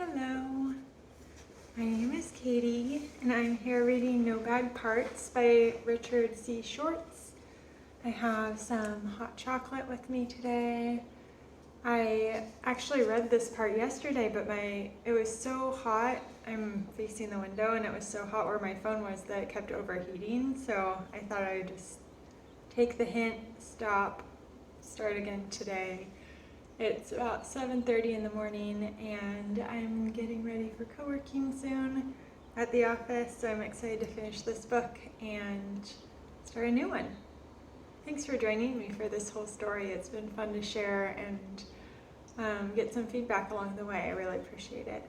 Hello, my name is Katie, and I'm here reading No Bad Parts by Richard C. Schwartz. I have some hot chocolate with me today. I actually read this part yesterday, but it was so hot. I'm facing the window, and it was so hot where my phone was that it kept overheating, so I thought I would just take the hint, start again today. It's about 7:30 in the morning, and I'm getting ready for co-working soon at the office, so I'm excited to finish this book and start a new one. Thanks for joining me for this whole story. It's been fun to share and get some feedback along the way. I really appreciate it.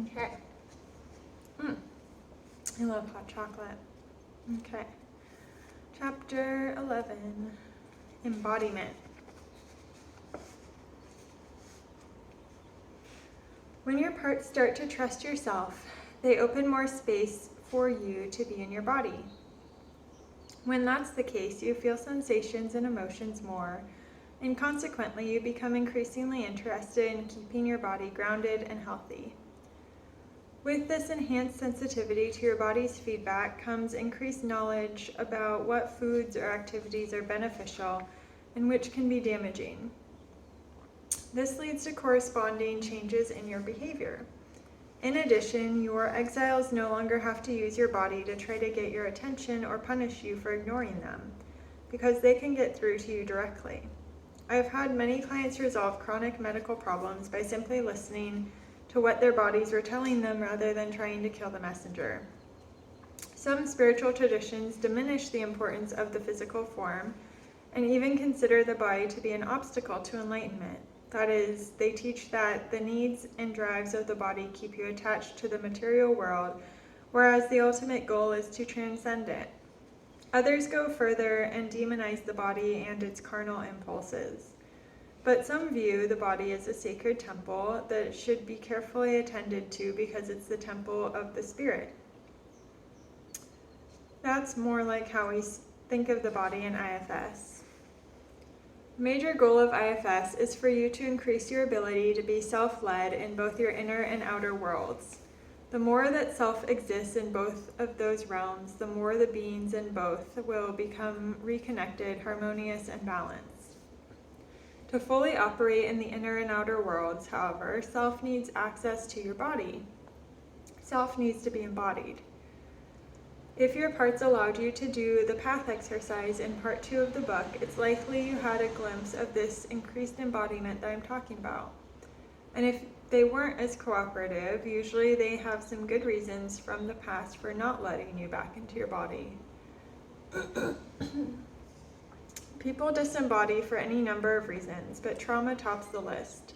Okay. I love hot chocolate. Okay. Chapter 11, Embodiment. When your parts start to trust yourself, they open more space for you to be in your body. When that's the case, you feel sensations and emotions more, and consequently, you become increasingly interested in keeping your body grounded and healthy. With this enhanced sensitivity to your body's feedback comes increased knowledge about what foods or activities are beneficial and which can be damaging. This leads to corresponding changes in your behavior. In addition, your exiles no longer have to use your body to try to get your attention or punish you for ignoring them, because they can get through to you directly. I've had many clients resolve chronic medical problems by simply listening to what their bodies were telling them rather than trying to kill the messenger. Some spiritual traditions diminish the importance of the physical form and even consider the body to be an obstacle to enlightenment. That is, they teach that the needs and drives of the body keep you attached to the material world, whereas the ultimate goal is to transcend it. Others go further and demonize the body and its carnal impulses. But some view the body as a sacred temple that should be carefully attended to because it's the temple of the spirit. That's more like how we think of the body in IFS. The major goal of IFS is for you to increase your ability to be self-led in both your inner and outer worlds. The more that self exists in both of those realms, the more the beings in both will become reconnected, harmonious, and balanced. To fully operate in the inner and outer worlds, however, self needs access to your body. Self needs to be embodied. If your parts allowed you to do the path exercise in part 2 of the book, it's likely you had a glimpse of this increased embodiment that I'm talking about. And if they weren't as cooperative, usually they have some good reasons from the past for not letting you back into your body. People disembody for any number of reasons, but trauma tops the list.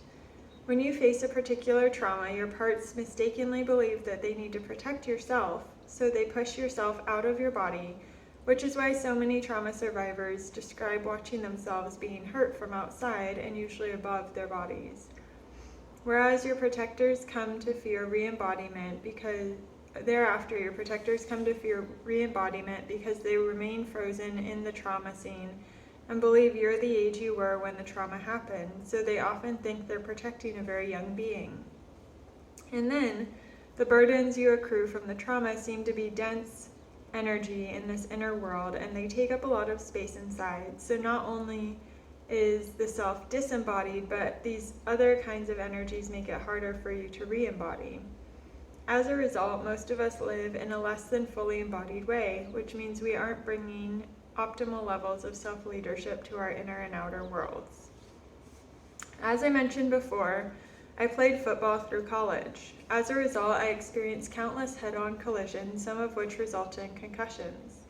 When you face a particular trauma, your parts mistakenly believe that they need to protect yourself, so they push yourself out of your body, which is why so many trauma survivors describe watching themselves being hurt from outside and usually above their bodies. Whereas your protectors come to fear re-embodiment because they remain frozen in the trauma scene and believe you're the age you were when the trauma happened, so they often think they're protecting a very young being. And then, the burdens you accrue from the trauma seem to be dense energy in this inner world, and they take up a lot of space inside. So not only is the self disembodied, but these other kinds of energies make it harder for you to re-embody. As a result, most of us live in a less than fully embodied way, which means we aren't bringing optimal levels of self-leadership to our inner and outer worlds. As I mentioned before, I played football through college. As a result, I experienced countless head-on collisions, some of which resulted in concussions.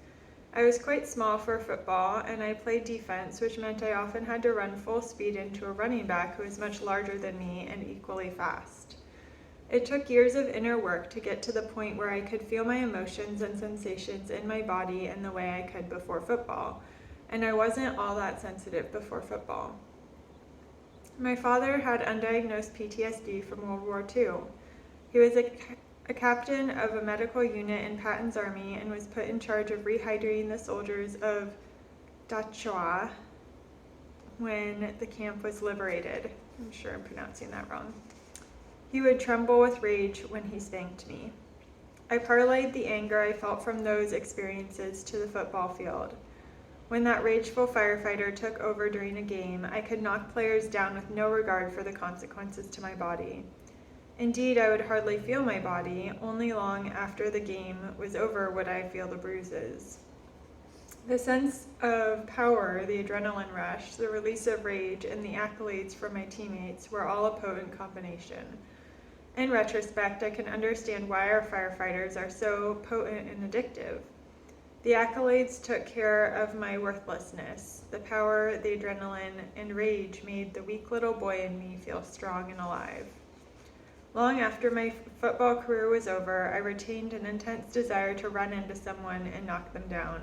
I was quite small for football, and I played defense, which meant I often had to run full speed into a running back who was much larger than me and equally fast. It took years of inner work to get to the point where I could feel my emotions and sensations in my body in the way I could before football, and I wasn't all that sensitive before football. My father had undiagnosed PTSD from World War II. He was a captain of a medical unit in Patton's army and was put in charge of rehydrating the soldiers of Dachau when the camp was liberated. I'm sure I'm pronouncing that wrong. He would tremble with rage when he spanked me. I parlayed the anger I felt from those experiences to the football field. When that rageful firefighter took over during a game, I could knock players down with no regard for the consequences to my body. Indeed, I would hardly feel my body. Only long after the game was over would I feel the bruises. The sense of power, the adrenaline rush, the release of rage, and the accolades from my teammates were all a potent combination. In retrospect, I can understand why our firefighters are so potent and addictive. The accolades took care of my worthlessness. The power, the adrenaline, and rage made the weak little boy in me feel strong and alive. Long after my football career was over, I retained an intense desire to run into someone and knock them down.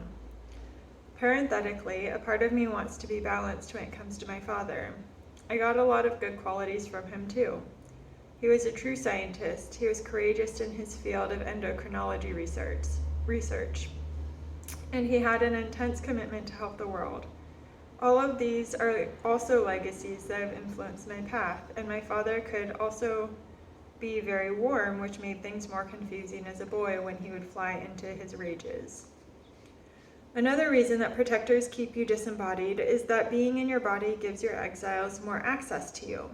Parenthetically, a part of me wants to be balanced when it comes to my father. I got a lot of good qualities from him too. He was a true scientist. He was courageous in his field of endocrinology research. And he had an intense commitment to help the world. All of these are also legacies that have influenced my path, and my father could also be very warm, which made things more confusing as a boy when he would fly into his rages. Another reason that protectors keep you disembodied is that being in your body gives your exiles more access to you.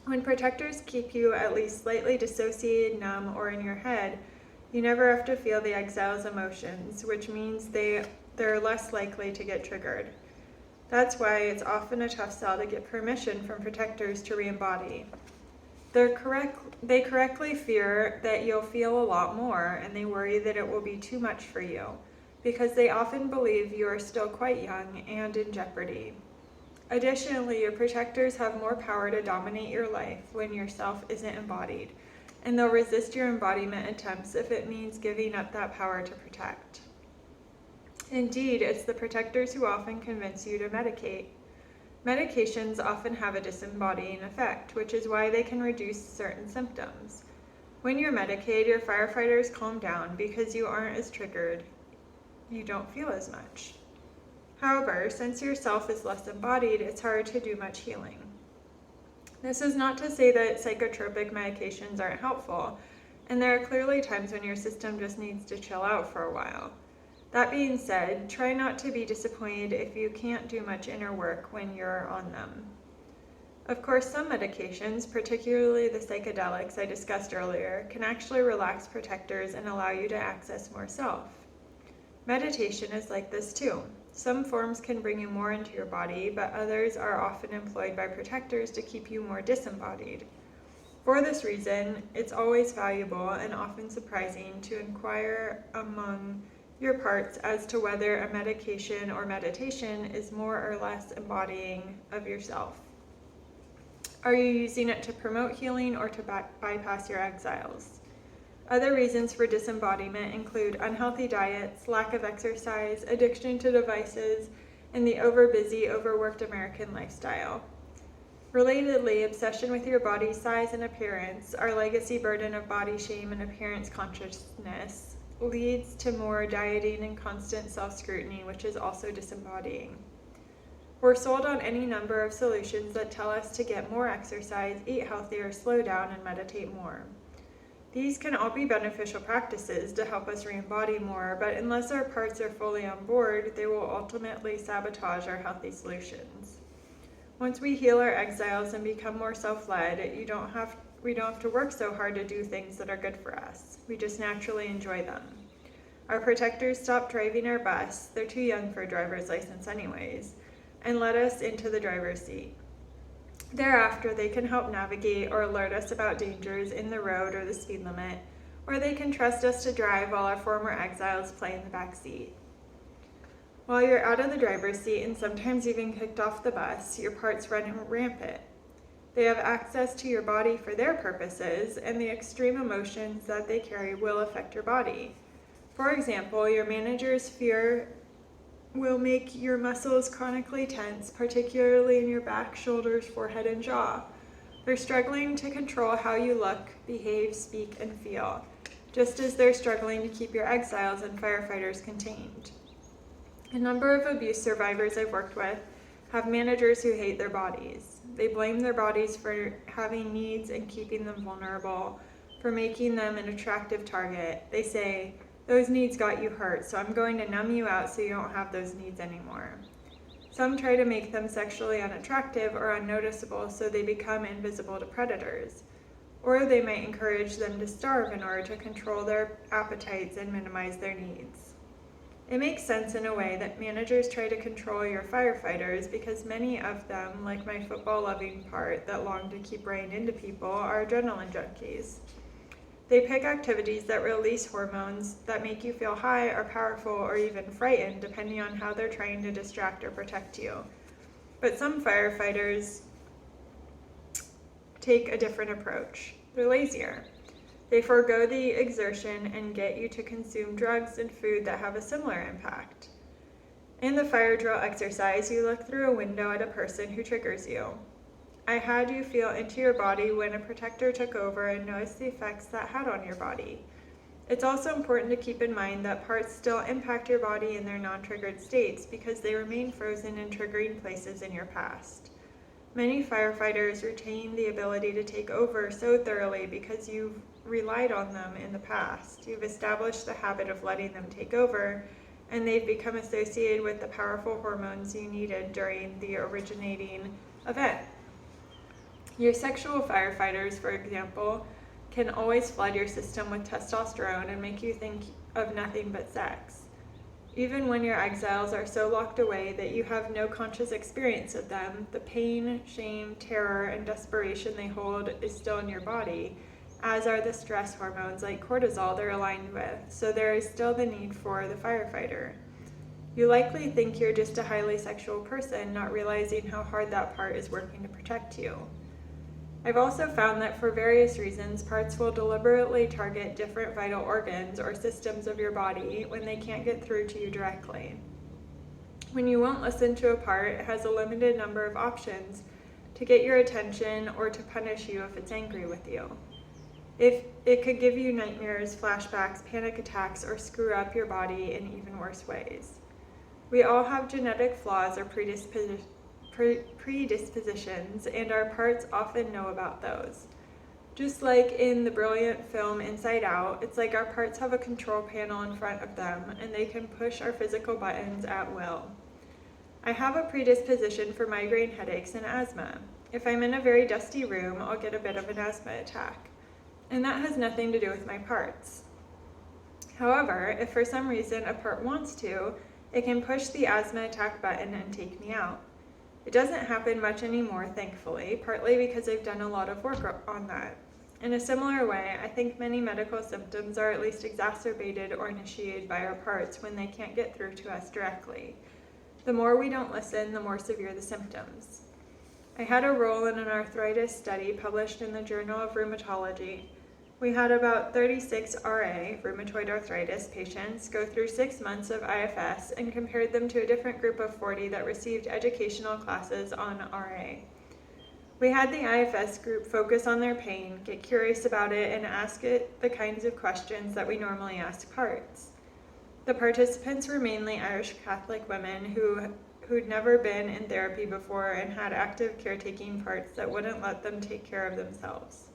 When protectors keep you at least slightly dissociated, numb, or in your head, you never have to feel the exile's emotions, which means they're less likely to get triggered. That's why it's often a tough sell to get permission from protectors to re-embody. They correctly fear that you'll feel a lot more, and they worry that it will be too much for you, because they often believe you are still quite young and in jeopardy. Additionally, your protectors have more power to dominate your life when yourself isn't embodied, and they'll resist your embodiment attempts if it means giving up that power to protect. Indeed, it's the protectors who often convince you to medicate. Medications often have a disembodying effect, which is why they can reduce certain symptoms. When you're medicated, your firefighters calm down because you aren't as triggered. You don't feel as much. However, since your self is less embodied, it's hard to do much healing. This is not to say that psychotropic medications aren't helpful, and there are clearly times when your system just needs to chill out for a while. That being said, try not to be disappointed if you can't do much inner work when you're on them. Of course, some medications, particularly the psychedelics I discussed earlier, can actually relax protectors and allow you to access more self. Meditation is like this too. Some forms can bring you more into your body, but others are often employed by protectors to keep you more disembodied. For this reason, it's always valuable and often surprising to inquire among your parts as to whether a medication or meditation is more or less embodying of yourself. Are you using it to promote healing or to bypass your exiles? Other reasons for disembodiment include unhealthy diets, lack of exercise, addiction to devices, and the overbusy, overworked American lifestyle. Relatedly, obsession with your body size and appearance, our legacy burden of body shame and appearance consciousness, leads to more dieting and constant self-scrutiny, which is also disembodying. We're sold on any number of solutions that tell us to get more exercise, eat healthier, slow down, and meditate more. These can all be beneficial practices to help us re-embody more, but unless our parts are fully on board, they will ultimately sabotage our healthy solutions. Once we heal our exiles and become more self-led, we don't have to work so hard to do things that are good for us. We just naturally enjoy them. Our protectors stop driving our bus, they're too young for a driver's license anyways, and let us into the driver's seat. Thereafter, they can help navigate or alert us about dangers in the road or the speed limit, or they can trust us to drive while our former exiles play in the back seat. While you're out of the driver's seat and sometimes even kicked off the bus, your parts run rampant. They have access to your body for their purposes, and the extreme emotions that they carry will affect your body. For example, your manager's fear will make your muscles chronically tense, particularly in your back, shoulders, forehead, and jaw. They're struggling to control how you look, behave, speak, and feel, just as they're struggling to keep your exiles and firefighters contained. A number of abuse survivors I've worked with have managers who hate their bodies. They blame their bodies for having needs and keeping them vulnerable, for making them an attractive target. They say, "Those needs got you hurt, so I'm going to numb you out so you don't have those needs anymore." Some try to make them sexually unattractive or unnoticeable so they become invisible to predators. Or they might encourage them to starve in order to control their appetites and minimize their needs. It makes sense in a way that managers try to control your firefighters because many of them, like my football-loving part that long to keep running into people, are adrenaline junkies. They pick activities that release hormones that make you feel high or powerful or even frightened, depending on how they're trying to distract or protect you. But some firefighters take a different approach. They're lazier. They forego the exertion and get you to consume drugs and food that have a similar impact. In the fire drill exercise, you look through a window at a person who triggers you. I had you feel into your body when a protector took over and notice the effects that had on your body. It's also important to keep in mind that parts still impact your body in their non-triggered states because they remain frozen in triggering places in your past. Many firefighters retain the ability to take over so thoroughly because you've relied on them in the past. You've established the habit of letting them take over, and they've become associated with the powerful hormones you needed during the originating event. Your sexual firefighters, for example, can always flood your system with testosterone and make you think of nothing but sex. Even when your exiles are so locked away that you have no conscious experience of them, the pain, shame, terror, and desperation they hold is still in your body, as are the stress hormones like cortisol they're aligned with, so there is still the need for the firefighter. You likely think you're just a highly sexual person, not realizing how hard that part is working to protect you. I've also found that for various reasons, parts will deliberately target different vital organs or systems of your body when they can't get through to you directly. When you won't listen to a part, it has a limited number of options to get your attention or to punish you if it's angry with you. If it could give you nightmares, flashbacks, panic attacks, or screw up your body in even worse ways. We all have genetic flaws or predispositions, and our parts often know about those. Just like in the brilliant film Inside Out, it's like our parts have a control panel in front of them, and they can push our physical buttons at will. I have a predisposition for migraine headaches and asthma. If I'm in a very dusty room, I'll get a bit of an asthma attack. And that has nothing to do with my parts. However, if for some reason a part wants to, it can push the asthma attack button and take me out. It doesn't happen much anymore, thankfully, partly because I've done a lot of work on that. In a similar way, I think many medical symptoms are at least exacerbated or initiated by our parts when they can't get through to us directly. The more we don't listen, the more severe the symptoms. I had a role in an arthritis study published in the Journal of Rheumatology. We had about 36 RA, rheumatoid arthritis, patients go through 6 months of IFS and compared them to a different group of 40 that received educational classes on RA. We had the IFS group focus on their pain, get curious about it, and ask it the kinds of questions that we normally ask parts. The participants were mainly Irish Catholic women who'd never been in therapy before and had active caretaking parts that wouldn't let them take care of themselves.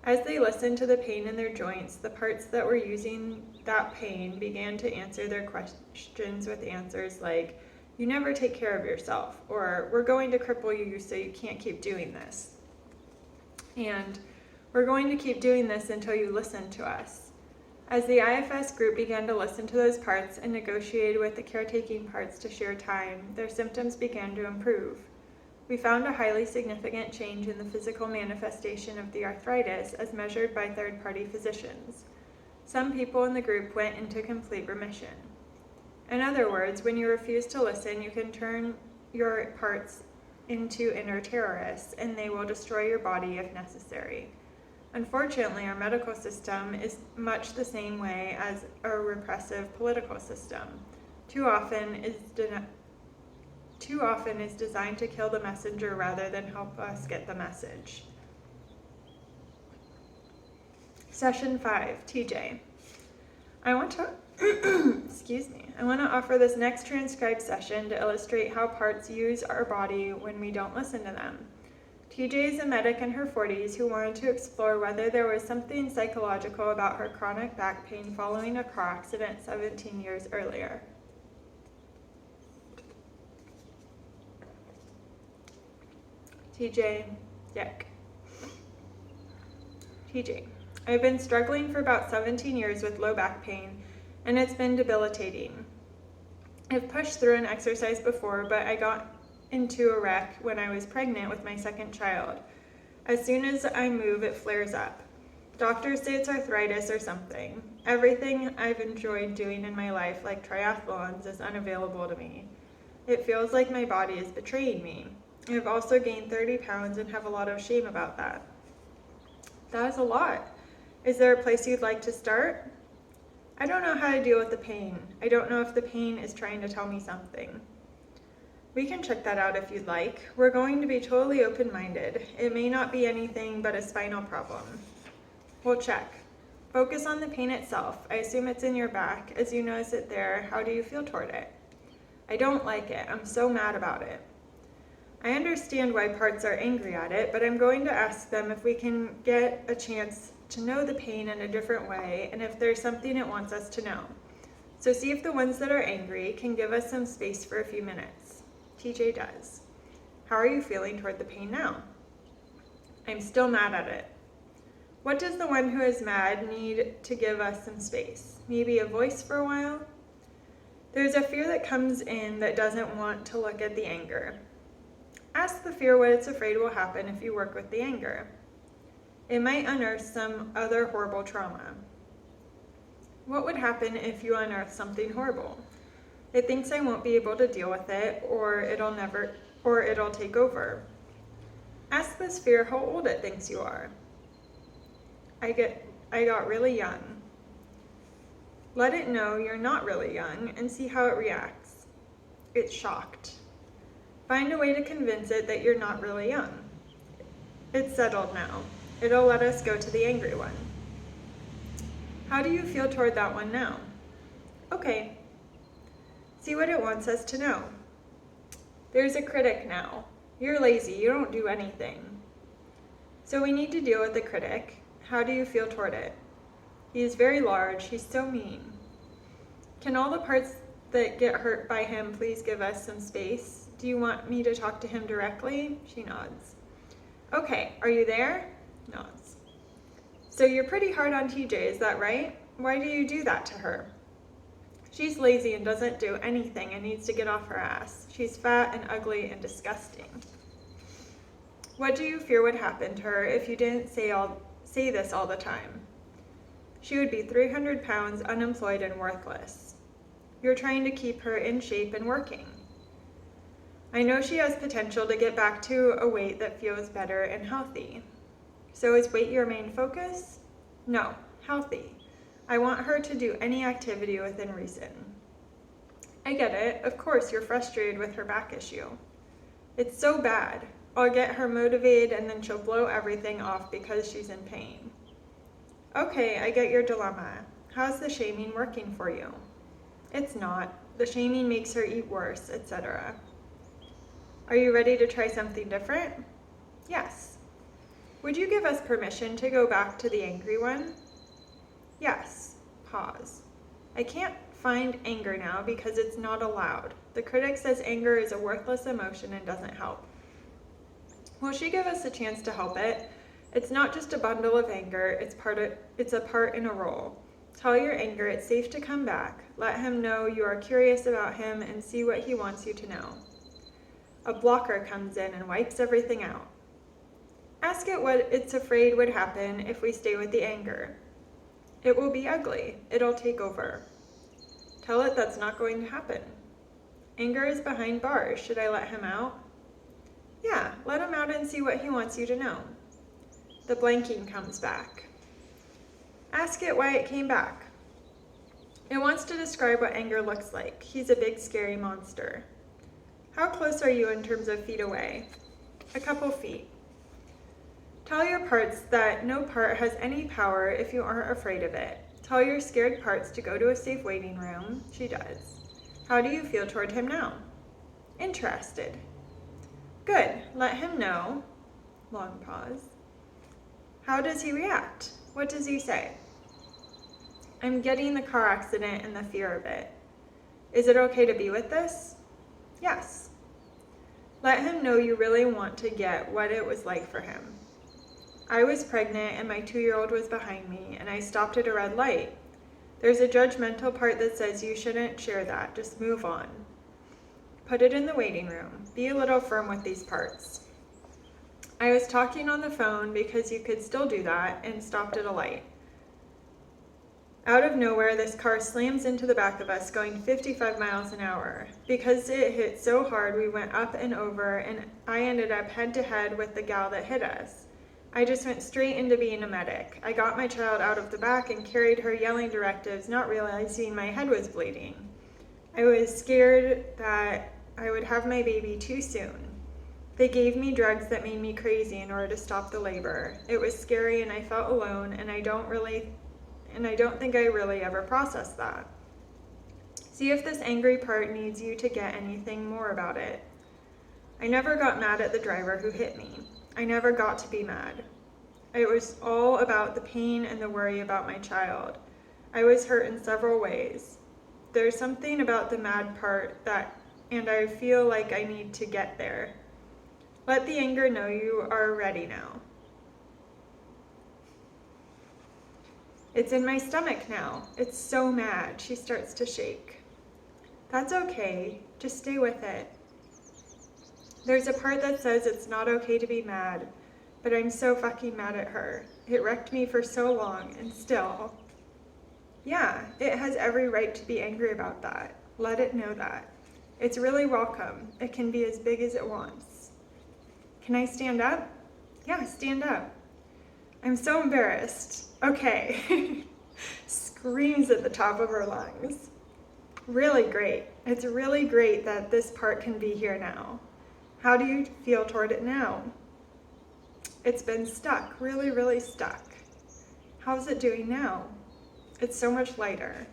As they listened to the pain in their joints, the parts that were using that pain began to answer their questions with answers like, "You never take care of yourself," or "We're going to cripple you so you can't keep doing this," and "We're going to keep doing this until you listen to us." As the IFS group began to listen to those parts and negotiated with the caretaking parts to share time, their symptoms began to improve. We found a highly significant change in the physical manifestation of the arthritis as measured by third-party physicians. Some people in the group went into complete remission. In other words, when you refuse to listen, you can turn your parts into inner terrorists, and they will destroy your body if necessary. Unfortunately, our medical system is much the same way as a repressive political system. Too often is designed to kill the messenger rather than help us get the message. Session 5, TJ. I want to excuse me. I want to offer this next transcribed session to illustrate how parts use our body when we don't listen to them. TJ is a medic in her 40s who wanted to explore whether there was something psychological about her chronic back pain following a car accident 17 years earlier. TJ, Dick. TJ, I've been struggling for about 17 years with low back pain, and it's been debilitating. I've pushed through an exercise before, but I got into a wreck when I was pregnant with my second child. As soon as I move, it flares up. Doctors say it's arthritis or something. Everything I've enjoyed doing in my life, like triathlons, is unavailable to me. It feels like my body is betraying me. I've also gained 30 pounds and have a lot of shame about that. That is a lot. Is there a place you'd like to start? I don't know how to deal with the pain. I don't know if the pain is trying to tell me something. We can check that out if you'd like. We're going to be totally open-minded. It may not be anything but a spinal problem. We'll check. Focus on the pain itself. I assume it's in your back. As you notice it there, how do you feel toward it? I don't like it. I'm so mad about it. I understand why parts are angry at it, but I'm going to ask them if we can get a chance to know the pain in a different way and if there's something it wants us to know. So see if the ones that are angry can give us some space for a few minutes. TJ does. How are you feeling toward the pain now? I'm still mad at it. What does the one who is mad need to give us some space? Maybe a voice for a while? There's a fear that comes in that doesn't want to look at the anger. Ask the fear what it's afraid will happen if you work with the anger. It might unearth some other horrible trauma. What would happen if you unearth something horrible? It thinks I won't be able to deal with it, or it'll take over. Ask this fear how old it thinks you are. I got really young. Let it know you're not really young and see how it reacts. It's shocked. Find a way to convince it that you're not really young. It's settled now. It'll let us go to the angry one. How do you feel toward that one now? Okay. See what it wants us to know. There's a critic now. You're lazy, you don't do anything. So we need to deal with the critic. How do you feel toward it? He is very large, he's so mean. Can all the parts that get hurt by him please give us some space? Do you want me to talk to him directly? She nods. Okay, are you there? Nods. So you're pretty hard on TJ, is that right? Why do you do that to her? She's lazy and doesn't do anything and needs to get off her ass. She's fat and ugly and disgusting. What do you fear would happen to her if you didn't say this all the time? She would be 300 pounds, unemployed, and worthless. You're trying to keep her in shape and working. I know she has potential to get back to a weight that feels better and healthy. So is weight your main focus? No, healthy. I want her to do any activity within reason. I get it. Of course, you're frustrated with her back issue. It's so bad. I'll get her motivated and then she'll blow everything off because she's in pain. Okay, I get your dilemma. How's the shaming working for you? It's not. The shaming makes her eat worse, etc. Are you ready to try something different? Yes. Would you give us permission to go back to the angry one? Yes. Pause. I can't find anger now because it's not allowed. The critic says anger is a worthless emotion and doesn't help. Will she give us a chance to help it? It's not just a bundle of anger, it's a part in a role. Tell your anger it's safe to come back. Let him know you are curious about him and see what he wants you to know. A blocker comes in and wipes everything out. Ask it what it's afraid would happen if we stay with the anger. It will be ugly. It'll take over. Tell it that's not going to happen. Anger is behind bars. Should I let him out? Yeah, let him out and see what he wants you to know. The blanking comes back. Ask it why it came back. It wants to describe what anger looks like. He's a big, scary monster. How close are you in terms of feet away? A couple feet. Tell your parts that no part has any power if you aren't afraid of it. Tell your scared parts to go to a safe waiting room. She does. How do you feel toward him now? Interested. Good. Let him know. Long pause. How does he react? What does he say? I'm getting the car accident and the fear of it. Is it okay to be with this? Yes. Let him know you really want to get what it was like for him. I was pregnant and my 2-year-old was behind me and I stopped at a red light. There's a judgmental part that says you shouldn't share that, just move on. Put it in the waiting room. Be a little firm with these parts. I was talking on the phone because you could still do that and stopped at a light. Out of nowhere, this car slams into the back of us going 55 miles an hour. Because it hit so hard, we went up and over and I ended up head to head with the gal that hit us. I just went straight into being a medic. I got my child out of the back and carried her yelling directives, not realizing my head was bleeding. I was scared that I would have my baby too soon. They gave me drugs that made me crazy in order to stop the labor. It was scary and I felt alone and I don't think I really ever processed that. See if this angry part needs you to get anything more about it. I never got mad at the driver who hit me. I never got to be mad. It was all about the pain and the worry about my child. I was hurt in several ways. There's something about the mad part and I feel like I need to get there. Let the anger know you are ready now. It's in my stomach now. It's so mad. She starts to shake. That's okay. Just stay with it. There's a part that says it's not okay to be mad, but I'm so fucking mad at her. It wrecked me for so long, and still. Yeah, it has every right to be angry about that. Let it know that. It's really welcome. It can be as big as it wants. Can I stand up? Yeah, stand up. I'm so embarrassed. Okay. Screams at the top of her lungs. Really great. It's really great that this part can be here now. How do you feel toward it now? It's been stuck, really, really stuck. How's it doing now? It's so much lighter.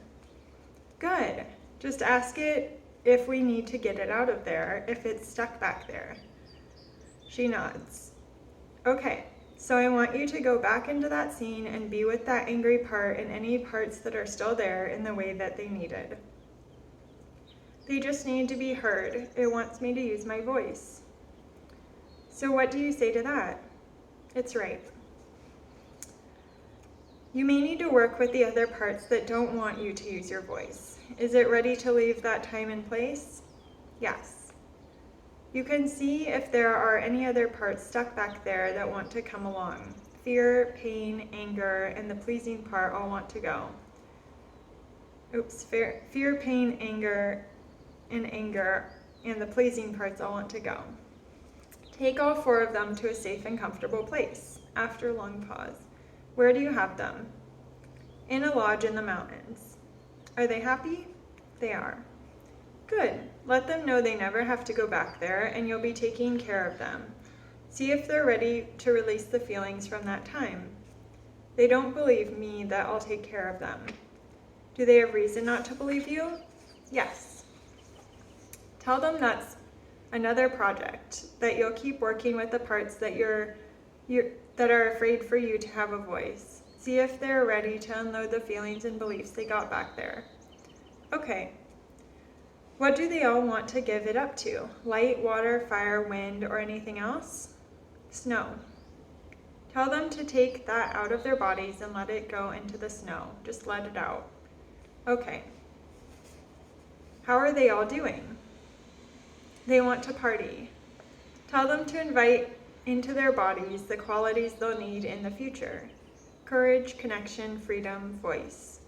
Good. Just ask it if we need to get it out of there, if it's stuck back there. She nods. Okay, so I want you to go back into that scene and be with that angry part and any parts that are still there in the way that they needed. They just need to be heard. It wants me to use my voice. So what do you say to that? It's right. You may need to work with the other parts that don't want you to use your voice. Is it ready to leave that time and place? Yes. You can see if there are any other parts stuck back there that want to come along. Fear, pain, anger, and the pleasing part all want to go. Fear, pain, anger, and the pleasing parts all want to go. Take all 4 of them to a safe and comfortable place. After a long pause. Where do you have them? In a lodge in the mountains. Are they happy? They are. Good. Let them know they never have to go back there and you'll be taking care of them. See if they're ready to release the feelings from that time. They don't believe me that I'll take care of them. Do they have reason not to believe you? Yes. Tell them that's another project, that you'll keep working with the parts that that are afraid for you to have a voice. See if they're ready to unload the feelings and beliefs they got back there. Okay. What do they all want to give it up to? Light, water, fire, wind, or anything else? Snow. Tell them to take that out of their bodies and let it go into the snow. Just let it out. Okay. How are they all doing? They want to party. Tell them to invite into their bodies the qualities they'll need in the future. Courage, connection, freedom, voice.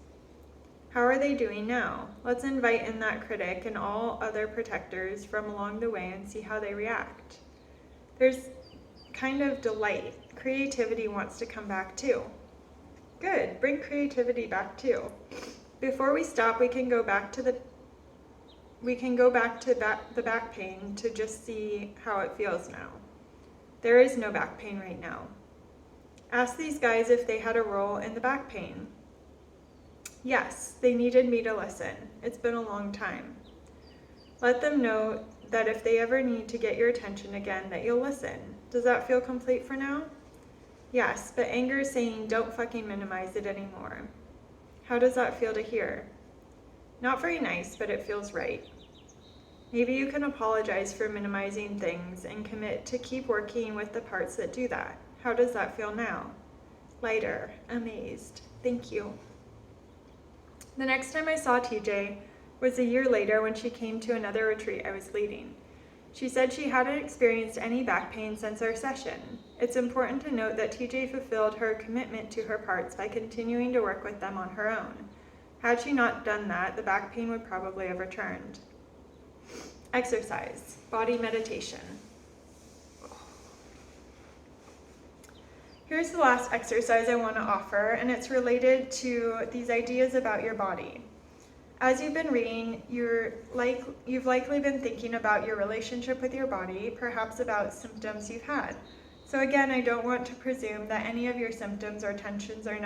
How are they doing now? Let's invite in that critic and all other protectors from along the way and see how they react. There's kind of delight. Creativity wants to come back too. Good, bring creativity back too. Before we stop, we can go back to the back pain to just see how it feels now. There is no back pain right now. Ask these guys if they had a role in the back pain. Yes, they needed me to listen. It's been a long time. Let them know that if they ever need to get your attention again, that you'll listen. Does that feel complete for now? Yes, but anger is saying don't fucking minimize it anymore. How does that feel to hear? Not very nice, but it feels right. Maybe you can apologize for minimizing things and commit to keep working with the parts that do that. How does that feel now? Lighter, amazed. Thank you. The next time I saw TJ was a year later when she came to another retreat I was leading. She said she hadn't experienced any back pain since our session. It's important to note that TJ fulfilled her commitment to her parts by continuing to work with them on her own. Had she not done that, the back pain would probably have returned. Exercise, body meditation. Here's the last exercise I want to offer, and it's related to these ideas about your body. As you've been reading, you've likely been thinking about your relationship with your body, perhaps about symptoms you've had. So again, I don't want to presume that any of your symptoms or tensions are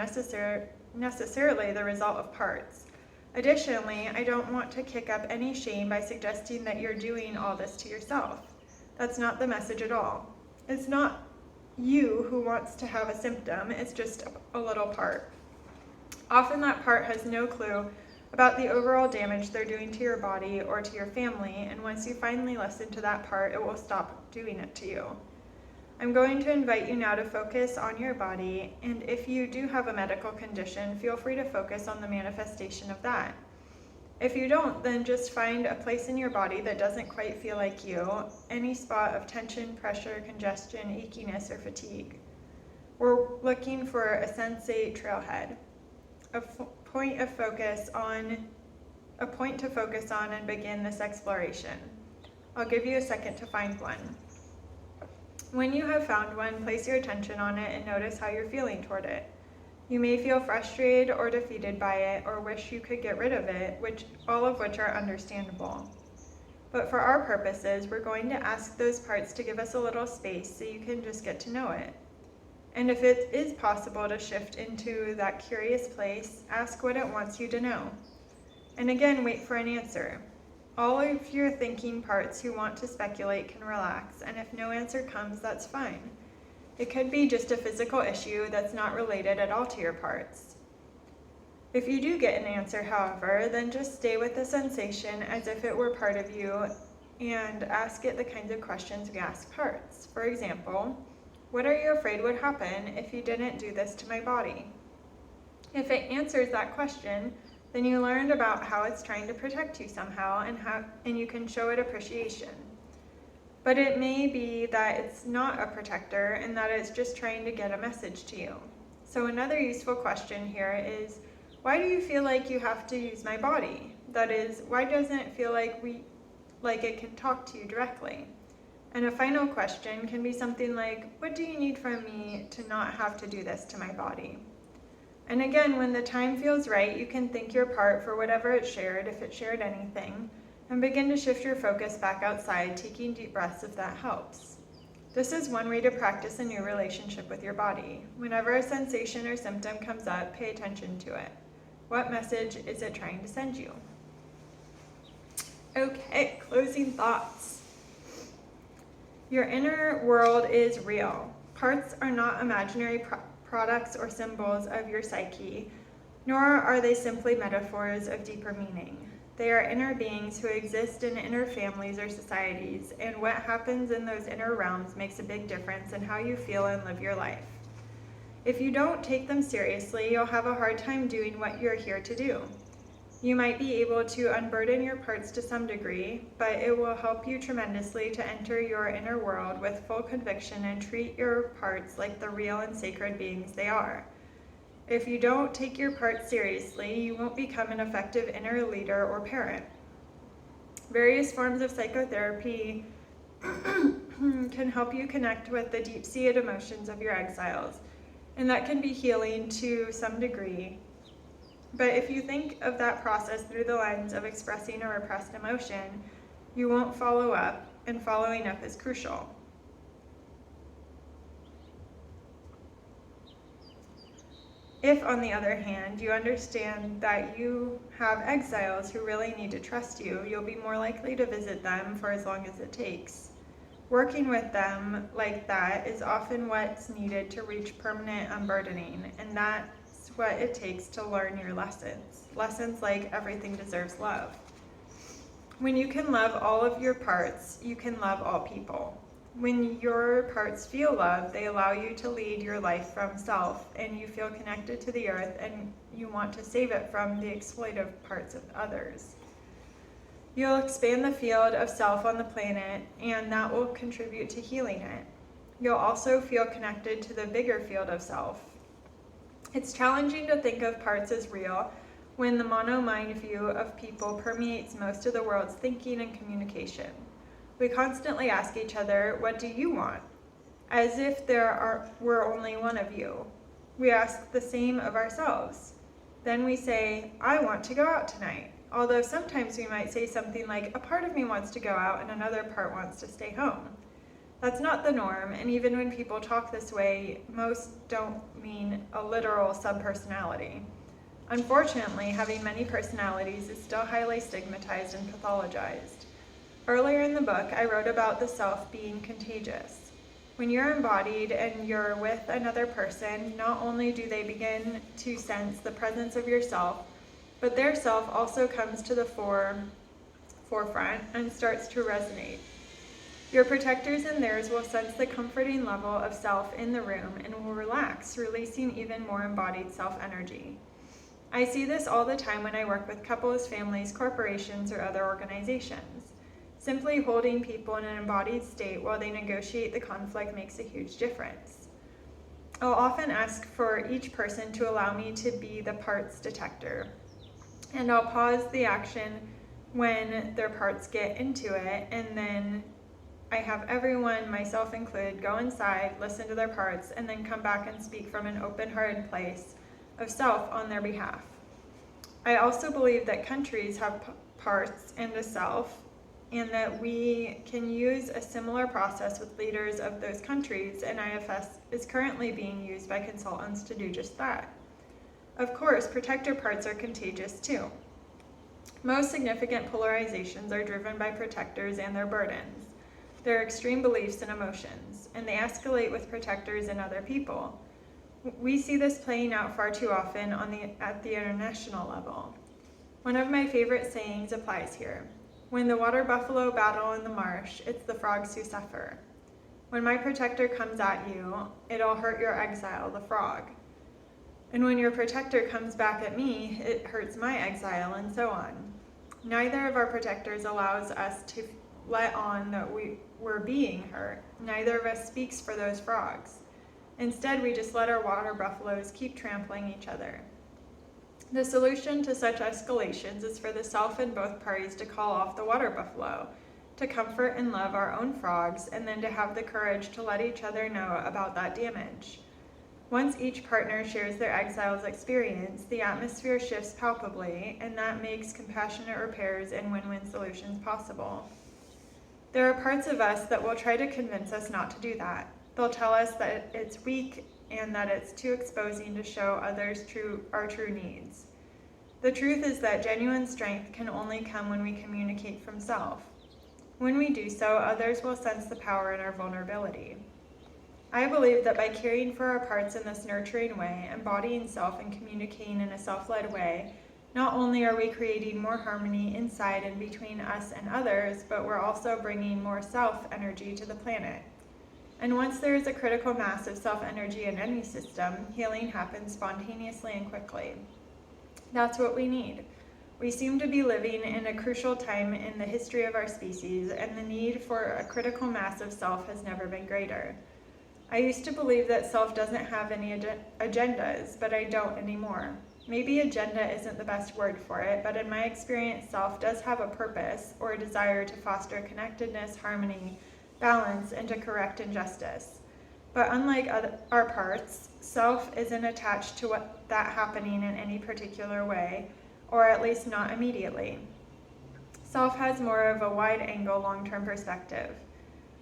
necessarily the result of parts. Additionally, I don't want to kick up any shame by suggesting that you're doing all this to yourself. That's not the message at all. It's not you who wants to have a symptom, it's just a little part. Often that part has no clue about the overall damage they're doing to your body or to your family, and once you finally listen to that part, it will stop doing it to you. I'm going to invite you now to focus on your body, and if you do have a medical condition, feel free to focus on the manifestation of that. If you don't, then just find a place in your body that doesn't quite feel like you, any spot of tension, pressure, congestion, achiness, or fatigue. We're looking for a sensate trailhead, a point to focus on and begin this exploration. I'll give you a second to find one. When you have found one, place your attention on it and notice how you're feeling toward it. You may feel frustrated or defeated by it, or wish you could get rid of it, all of which are understandable. But for our purposes, we're going to ask those parts to give us a little space so you can just get to know it. And if it is possible to shift into that curious place, ask what it wants you to know. And again, wait for an answer. All of your thinking parts who want to speculate can relax, and if no answer comes, that's fine. It could be just a physical issue that's not related at all to your parts. If you do get an answer, however, then just stay with the sensation as if it were part of you and ask it the kinds of questions we ask parts. For example, what are you afraid would happen if you didn't do this to my body? If it answers that question, then you learned about how it's trying to protect you somehow, and you can show it appreciation. But it may be that it's not a protector and that it's just trying to get a message to you. So another useful question here is, why do you feel like you have to use my body? That is, why doesn't it feel like it can talk to you directly? And a final question can be something like, what do you need from me to not have to do this to my body? And again, when the time feels right, you can thank your part for whatever it shared, if it shared anything, and begin to shift your focus back outside, taking deep breaths if that helps. This is one way to practice a new relationship with your body. Whenever a sensation or symptom comes up, pay attention to it. What message is it trying to send you? Okay, closing thoughts. Your inner world is real. Parts are not imaginary products or symbols of your psyche, nor are they simply metaphors of deeper meaning. They are inner beings who exist in inner families or societies, and what happens in those inner realms makes a big difference in how you feel and live your life. If you don't take them seriously, you'll have a hard time doing what you're here to do. You might be able to unburden your parts to some degree, but it will help you tremendously to enter your inner world with full conviction and treat your parts like the real and sacred beings they are. If you don't take your parts seriously, you won't become an effective inner leader or parent. Various forms of psychotherapy can help you connect with the deep-seated emotions of your exiles, and that can be healing to some degree. But if you think of that process through the lens of expressing a repressed emotion, you won't follow up, and following up is crucial. If, on the other hand, you understand that you have exiles who really need to trust you, you'll be more likely to visit them for as long as it takes. Working with them like that is often what's needed to reach permanent unburdening, and that's what it takes to learn your lessons. Lessons like everything deserves love. When you can love all of your parts, you can love all people. When your parts feel love, they allow you to lead your life from self, and you feel connected to the earth, and you want to save it from the exploitive parts of others. You'll expand the field of self on the planet, and that will contribute to healing it. You'll also feel connected to the bigger field of self. It's challenging to think of parts as real when the mono-mind view of people permeates most of the world's thinking and communication. We constantly ask each other, "What do you want?" as if we're only one of you. We ask the same of ourselves. Then we say, "I want to go out tonight," although sometimes we might say something like, "A part of me wants to go out and another part wants to stay home." That's not the norm, and even when people talk this way, most don't mean a literal subpersonality. Unfortunately, having many personalities is still highly stigmatized and pathologized. Earlier in the book, I wrote about the self being contagious. When you're embodied and you're with another person, not only do they begin to sense the presence of yourself, but their self also comes to the forefront and starts to resonate. Your protectors and theirs will sense the comforting level of self in the room and will relax, releasing even more embodied self-energy. I see this all the time when I work with couples, families, corporations, or other organizations. Simply holding people in an embodied state while they negotiate the conflict makes a huge difference. I'll often ask for each person to allow me to be the parts detector, and I'll pause the action when their parts get into it, and then I have everyone, myself included, go inside, listen to their parts, and then come back and speak from an open-hearted place of self on their behalf. I also believe that countries have parts and a self, and that we can use a similar process with leaders of those countries, and IFS is currently being used by consultants to do just that. Of course, protector parts are contagious too. Most significant polarizations are driven by protectors and their burdens, their extreme beliefs and emotions, and they escalate with protectors and other people. We see this playing out far too often at the international level. One of my favorite sayings applies here. When the water buffalo battle in the marsh, it's the frogs who suffer. When my protector comes at you, it'll hurt your exile, the frog. And when your protector comes back at me, it hurts my exile, and so on. Neither of our protectors allows us to let on that we're being hurt. Neither of us speaks for those frogs. Instead, we just let our water buffaloes keep trampling each other. The solution to such escalations is for the self in both parties to call off the water buffalo, to comfort and love our own frogs, and then to have the courage to let each other know about that damage. Once each partner shares their exile's experience, the atmosphere shifts palpably, and that makes compassionate repairs and win-win solutions possible. There are parts of us that will try to convince us not to do that. They'll tell us that it's weak and that it's too exposing to show others our true needs. The truth is that genuine strength can only come when we communicate from self. When we do so, others will sense the power in our vulnerability. I believe that by caring for our parts in this nurturing way, embodying self and communicating in a self-led way, not only are we creating more harmony inside and between us and others, but we're also bringing more self-energy to the planet. And once there is a critical mass of self-energy in any system, healing happens spontaneously and quickly. That's what we need. We seem to be living in a crucial time in the history of our species, and the need for a critical mass of self has never been greater. I used to believe that self doesn't have any agendas, but I don't anymore. Maybe agenda isn't the best word for it, but in my experience, self does have a purpose or a desire to foster connectedness, harmony, balance, and to correct injustice. But unlike our parts, self isn't attached to that happening in any particular way, or at least not immediately. Self has more of a wide-angle, long-term perspective.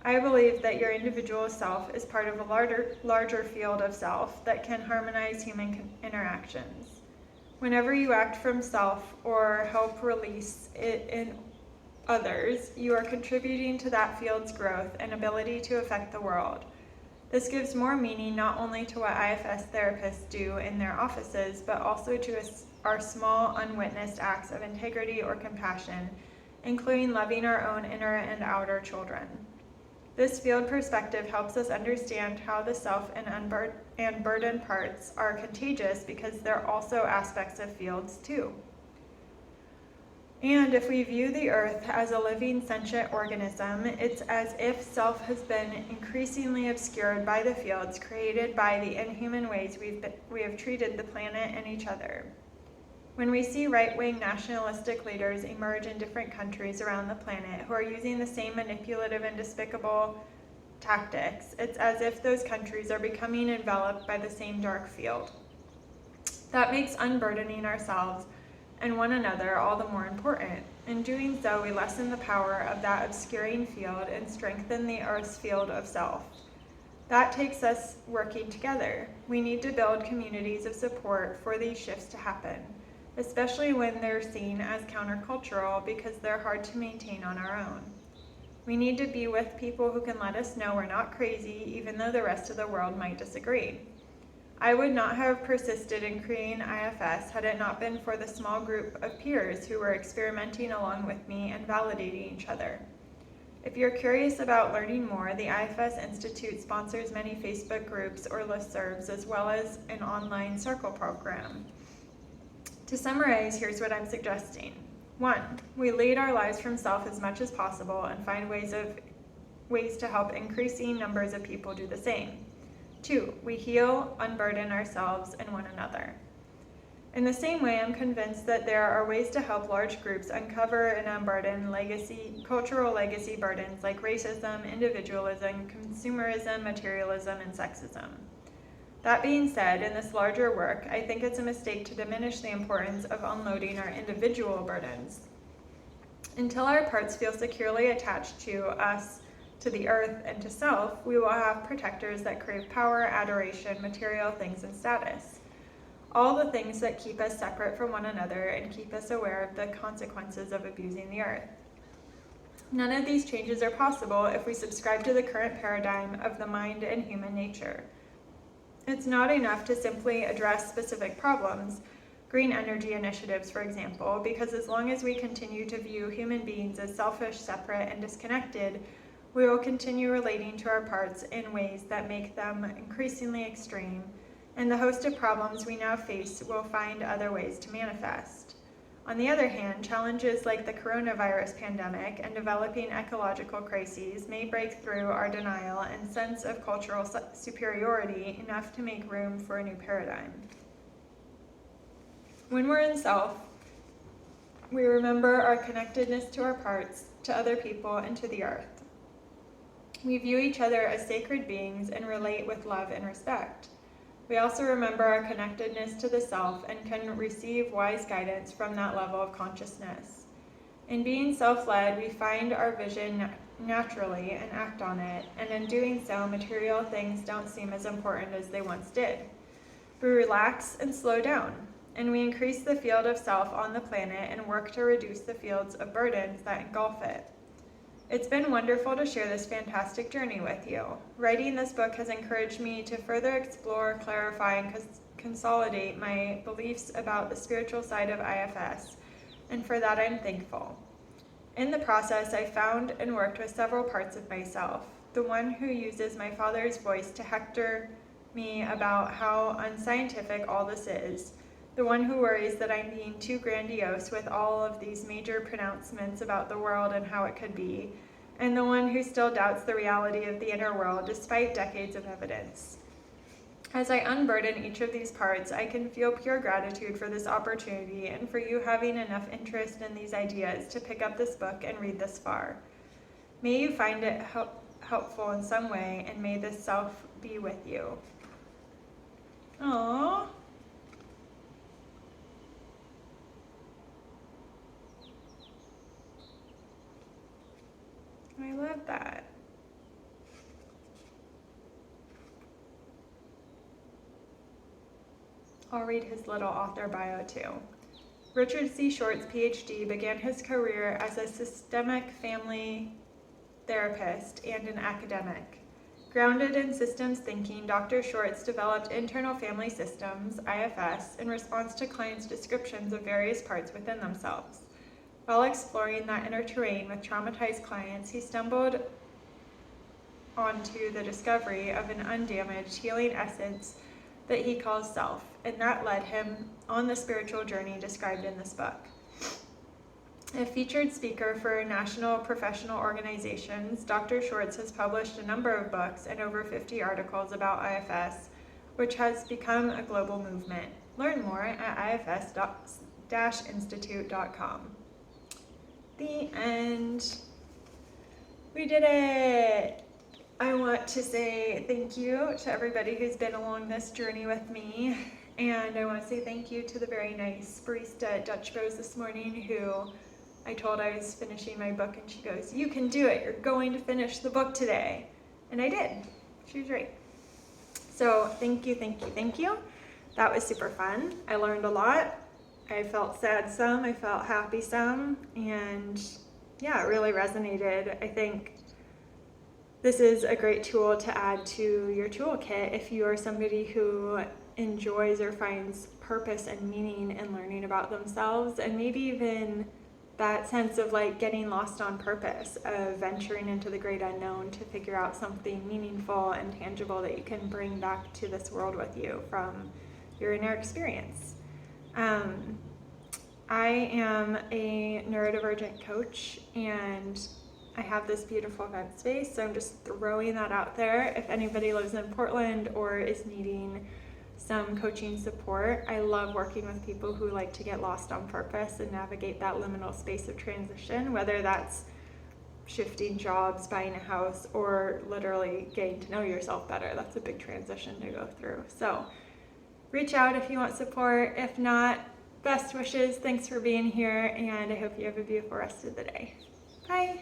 I believe that your individual self is part of a larger field of self that can harmonize human interactions. Whenever you act from self or help release it in others, you are contributing to that field's growth and ability to affect the world. This gives more meaning not only to what IFS therapists do in their offices, but also to our small, unwitnessed acts of integrity or compassion, including loving our own inner and outer children. This field perspective helps us understand how the self and burden parts are contagious because they're also aspects of fields too. And if we view the earth as a living sentient organism, it's as if self has been increasingly obscured by the fields created by the inhuman ways we have treated the planet and each other. When we see right-wing nationalistic leaders emerge in different countries around the planet who are using the same manipulative and despicable tactics, it's as if those countries are becoming enveloped by the same dark field. That makes unburdening ourselves and one another all the more important. In doing so, we lessen the power of that obscuring field and strengthen the earth's field of self. That takes us working together. We need to build communities of support for these shifts to happen, especially when they're seen as countercultural because they're hard to maintain on our own. We need to be with people who can let us know we're not crazy, even though the rest of the world might disagree. I would not have persisted in creating IFS had it not been for the small group of peers who were experimenting along with me and validating each other. If you're curious about learning more, the IFS Institute sponsors many Facebook groups or listservs, as well as an online circle program. To summarize, here's what I'm suggesting. 1, we lead our lives from self as much as possible and find ways to help increasing numbers of people do the same. 2, we heal, unburden ourselves and one another. In the same way, I'm convinced that there are ways to help large groups uncover and unburden cultural legacy burdens like racism, individualism, consumerism, materialism, and sexism. That being said, in this larger work, I think it's a mistake to diminish the importance of unloading our individual burdens. Until our parts feel securely attached to us, to the earth, and to self, we will have protectors that crave power, adoration, material things, and status. All the things that keep us separate from one another and keep us aware of the consequences of abusing the earth. None of these changes are possible if we subscribe to the current paradigm of the mind and human nature. It's not enough to simply address specific problems, green energy initiatives, for example, because as long as we continue to view human beings as selfish, separate, and disconnected, we will continue relating to our parts in ways that make them increasingly extreme, and the host of problems we now face will find other ways to manifest. On the other hand, challenges like the coronavirus pandemic and developing ecological crises may break through our denial and sense of cultural superiority enough to make room for a new paradigm. When we're in self, we remember our connectedness to our parts, to other people, and to the earth. We view each other as sacred beings and relate with love and respect. We also remember our connectedness to the self and can receive wise guidance from that level of consciousness. In being self-led, we find our vision naturally and act on it, and in doing so, material things don't seem as important as they once did. We relax and slow down, and we increase the field of self on the planet and work to reduce the fields of burdens that engulf it. It's been wonderful to share this fantastic journey with you. Writing this book has encouraged me to further explore, clarify, and consolidate my beliefs about the spiritual side of IFS, and for that I'm thankful. In the process, I found and worked with several parts of myself. The one who uses my father's voice to hector me about how unscientific all this is. The one who worries that I'm being too grandiose with all of these major pronouncements about the world and how it could be, and the one who still doubts the reality of the inner world despite decades of evidence. As I unburden each of these parts, I can feel pure gratitude for this opportunity and for you having enough interest in these ideas to pick up this book and read this far. May you find it helpful in some way, and may this self be with you. Aww. I love that. I'll read his little author bio too. Richard C. Schwartz, PhD, began his career as a systemic family therapist and an academic. Grounded in systems thinking, Dr. Schwartz developed internal family systems, IFS, in response to clients' descriptions of various parts within themselves. While exploring that inner terrain with traumatized clients, he stumbled onto the discovery of an undamaged, healing essence that he calls self, and that led him on the spiritual journey described in this book. A featured speaker for national professional organizations, Dr. Schwartz has published a number of books and over 50 articles about IFS, which has become a global movement. Learn more at ifs-institute.com. The end. We did it! I want to say thank you to everybody who's been along this journey with me, and I want to say thank you to the very nice barista at Dutch Bros this morning who I told I was finishing my book, and she goes, "You can do it, you're going to finish the book today." And I did. She was right. So thank you, thank you, thank you. That was super fun. I learned a lot. I felt sad some, I felt happy some, and yeah, it really resonated. I think this is a great tool to add to your toolkit if you are somebody who enjoys or finds purpose and meaning in learning about themselves, and maybe even that sense of like getting lost on purpose, of venturing into the great unknown to figure out something meaningful and tangible that you can bring back to this world with you from your inner experience. I am a neurodivergent coach, and I have this beautiful event space, so I'm just throwing that out there. If anybody lives in Portland or is needing some coaching support, I love working with people who like to get lost on purpose and navigate that liminal space of transition, whether that's shifting jobs, buying a house, or literally getting to know yourself better. That's a big transition to go through. So reach out if you want support. If not, best wishes. Thanks for being here, and I hope you have a beautiful rest of the day. Bye.